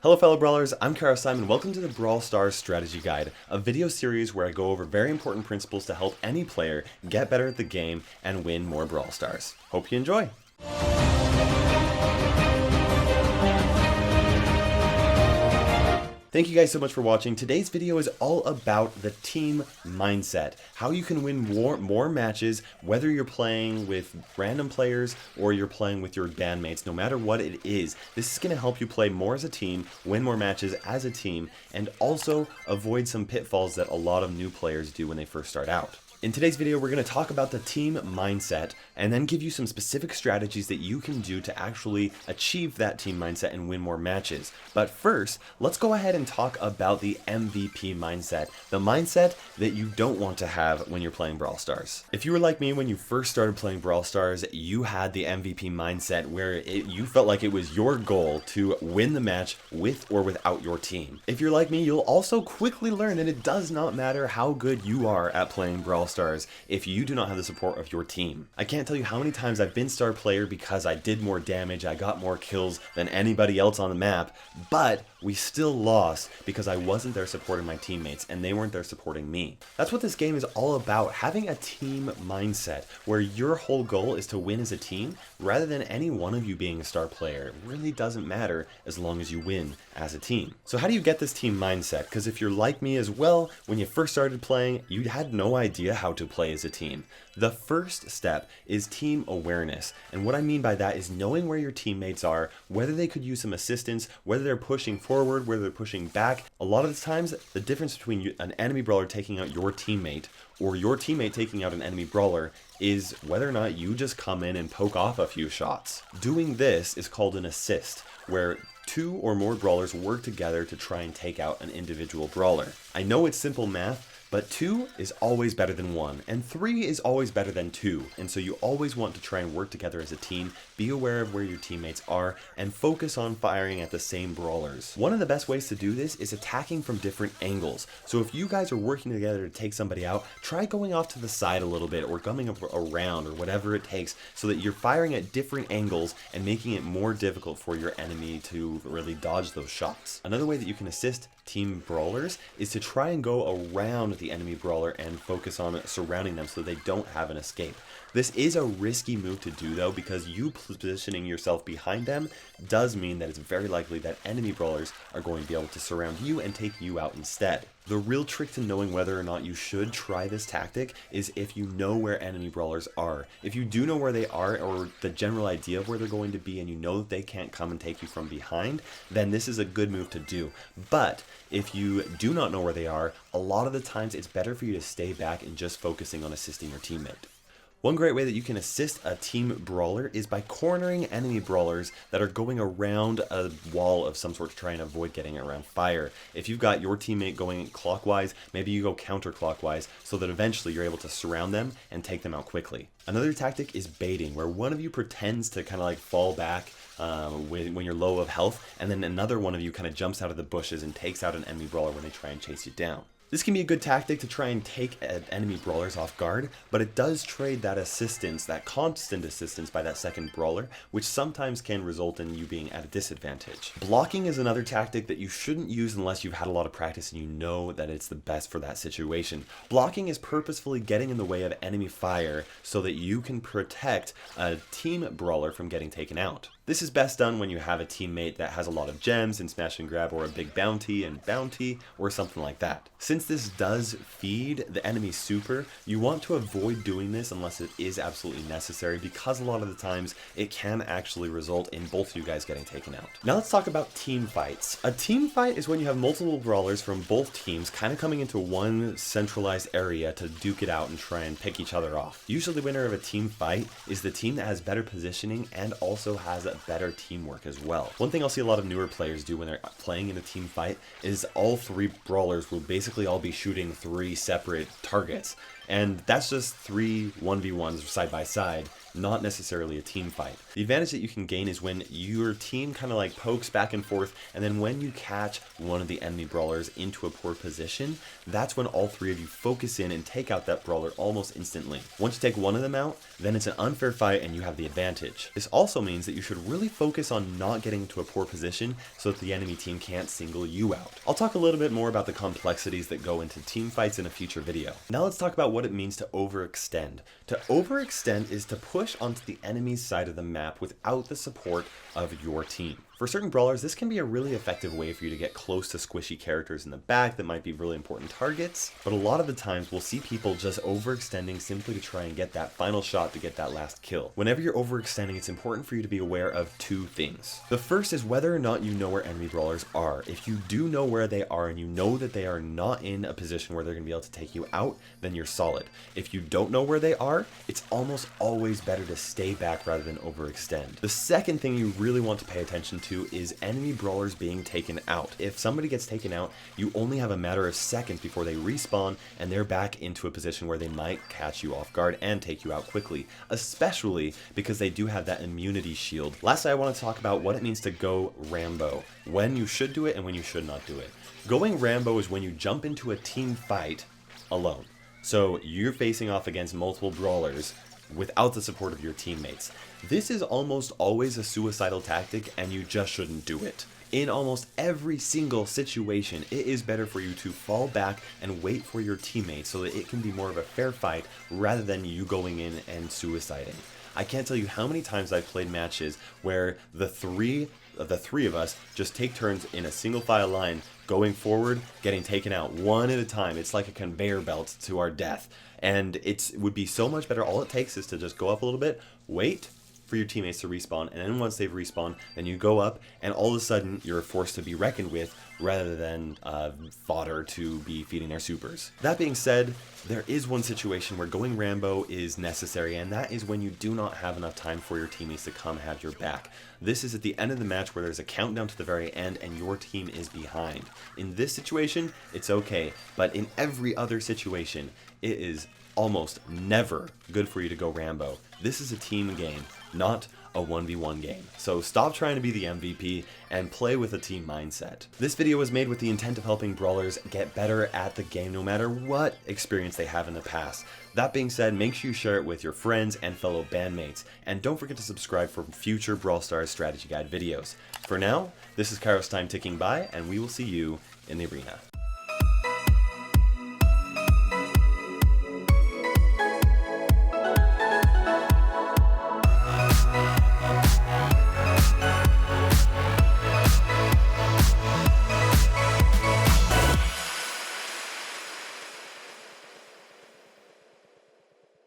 Hello fellow brawlers, I'm Kara Simon. Welcome to the Brawl Stars Strategy Guide, a video series where I go over very important principles to help any player get better at the game and win more Brawl Stars. Hope you enjoy! Thank you guys so much for watching. Today's video is all about the team mindset. How you can win more matches, whether you're playing with random players or you're playing with your bandmates, no matter what it is. This is going to help you play more as a team, win more matches as a team, and also avoid some pitfalls that a lot of new players do when they first start out. In today's video, we're going to talk about the team mindset and then give you some specific strategies that you can do to actually achieve that team mindset and win more matches. But first, let's go ahead and talk about the MVP mindset, the mindset that you don't want to have when you're playing Brawl Stars. If you were like me when you first started playing Brawl Stars, you had the MVP mindset where you felt like it was your goal to win the match with or without your team. If you're like me, you'll also quickly learn that it does not matter how good you are at playing Brawl Stars if you do not have the support of your team. I can't tell you how many times I've been star player because I did more damage, I got more kills than anybody else on the map, but we still lost because I wasn't there supporting my teammates and they weren't there supporting me. That's what this game is all about, having a team mindset where your whole goal is to win as a team rather than any one of you being a star player. It really doesn't matter as long as you win as a team. So how do you get this team mindset? Because if you're like me as well, when you first started playing, you had no idea how to play as a team. The first step is team awareness. And what I mean by that is knowing where your teammates are, whether they could use some assistance, whether they're pushing forward, whether they're pushing back. A lot of the times, the difference between an enemy brawler taking out your teammate or your teammate taking out an enemy brawler is whether or not you just come in and poke off a few shots. Doing this is called an assist, where two or more brawlers work together to try and take out an individual brawler. I know it's simple math, but 2 is always better than 1, and 3 is always better than 2, and so you always want to try and work together as a team, be aware of where your teammates are, and focus on firing at the same brawlers. One of the best ways to do this is attacking from different angles. So if you guys are working together to take somebody out, try going off to the side a little bit, or coming up around, or whatever it takes, so that you're firing at different angles and making it more difficult for your enemy to really dodge those shots. Another way that you can assist team brawlers is to try and go around the enemy brawler and focus on surrounding them so they don't have an escape. This is a risky move to do though, because you positioning yourself behind them does mean that it's very likely that enemy brawlers are going to be able to surround you and take you out instead. The real trick to knowing whether or not you should try this tactic is if you know where enemy brawlers are. If you do know where they are, or the general idea of where they're going to be, and you know that they can't come and take you from behind, then this is a good move to do. But if you do not know where they are, a lot of the times it's better for you to stay back and just focusing on assisting your teammate. One great way that you can assist a team brawler is by cornering enemy brawlers that are going around a wall of some sort to try and avoid getting around fire. If you've got your teammate going clockwise, maybe you go counterclockwise so that eventually you're able to surround them and take them out quickly. Another tactic is baiting, where one of you pretends to kind of like fall back when you're low of health, and then another one of you kind of jumps out of the bushes and takes out an enemy brawler when they try and chase you down. This can be a good tactic to try and take enemy brawlers off guard, but it does trade that assistance, that constant assistance by that second brawler, which sometimes can result in you being at a disadvantage. Blocking is another tactic that you shouldn't use unless you've had a lot of practice and you know that it's the best for that situation. Blocking is purposefully getting in the way of enemy fire so that you can protect a team brawler from getting taken out. This is best done when you have a teammate that has a lot of gems in Smash and Grab, or a big bounty and bounty, or something like that. Since this does feed the enemy super, you want to avoid doing this unless it is absolutely necessary, because a lot of the times it can actually result in both of you guys getting taken out. Now let's talk about team fights. A team fight is when you have multiple brawlers from both teams kind of coming into one centralized area to duke it out and try and pick each other off. Usually the winner of a team fight is the team that has better positioning and also has a better teamwork as well. One thing I'll see a lot of newer players do when they're playing in a team fight is all 3 brawlers will basically all be shooting 3 separate targets. And that's just 3 1v1s side by side, not necessarily a team fight. The advantage that you can gain is when your team kind of like pokes back and forth, and then when you catch one of the enemy brawlers into a poor position, that's when all three of you focus in and take out that brawler almost instantly. Once you take one of them out, then it's an unfair fight and you have the advantage. This also means that you should really focus on not getting into a poor position so that the enemy team can't single you out. I'll talk a little bit more about the complexities that go into team fights in a future video. Now let's talk about what it means to overextend. To overextend is to push onto the enemy's side of the map without the support of your team. For certain brawlers, this can be a really effective way for you to get close to squishy characters in the back that might be really important targets, but a lot of the times we'll see people just overextending simply to try and get that final shot to get that last kill. Whenever you're overextending, it's important for you to be aware of two things. The first is whether or not you know where enemy brawlers are. If you do know where they are and you know that they are not in a position where they're going to be able to take you out, then you're solid. If you don't know where they are, it's almost always better to stay back rather than overextend. The second thing you really want to pay attention to is enemy brawlers being taken out. If somebody gets taken out, you only have a matter of seconds before they respawn and they're back into a position where they might catch you off guard and take you out quickly, especially because they do have that immunity shield. Lastly, I want to talk about what it means to go Rambo, when you should do it and when you should not do it. Going Rambo is when you jump into a team fight alone. So you're facing off against multiple brawlers without the support of your teammates. This is almost always a suicidal tactic and you just shouldn't do it. In almost every single situation, it is better for you to fall back and wait for your teammates so that it can be more of a fair fight rather than you going in and suiciding. I can't tell you how many times I've played matches where the three of us just take turns in a single file line going forward, getting taken out one at a time. It's like a conveyor belt to our death. And it would be so much better. All it takes is to just go up a little bit, wait for your teammates to respawn, and then once they've respawned, then you go up, and all of a sudden you're a force to be reckoned with rather than fodder to be feeding their supers. That being said, there is one situation where going Rambo is necessary, and that is when you do not have enough time for your teammates to come have your back. This is at the end of the match where there's a countdown to the very end and your team is behind. In this situation, it's okay, but in every other situation, it is almost never good for you to go Rambo. This is a team game, not a 1v1 game. So stop trying to be the MVP and play with a team mindset. This video was made with the intent of helping brawlers get better at the game no matter what experience they have in the past. That being said, make sure you share it with your friends and fellow bandmates, and don't forget to subscribe for future Brawl Stars strategy guide videos. For now, this is Kairos time ticking by, and we will see you in the arena.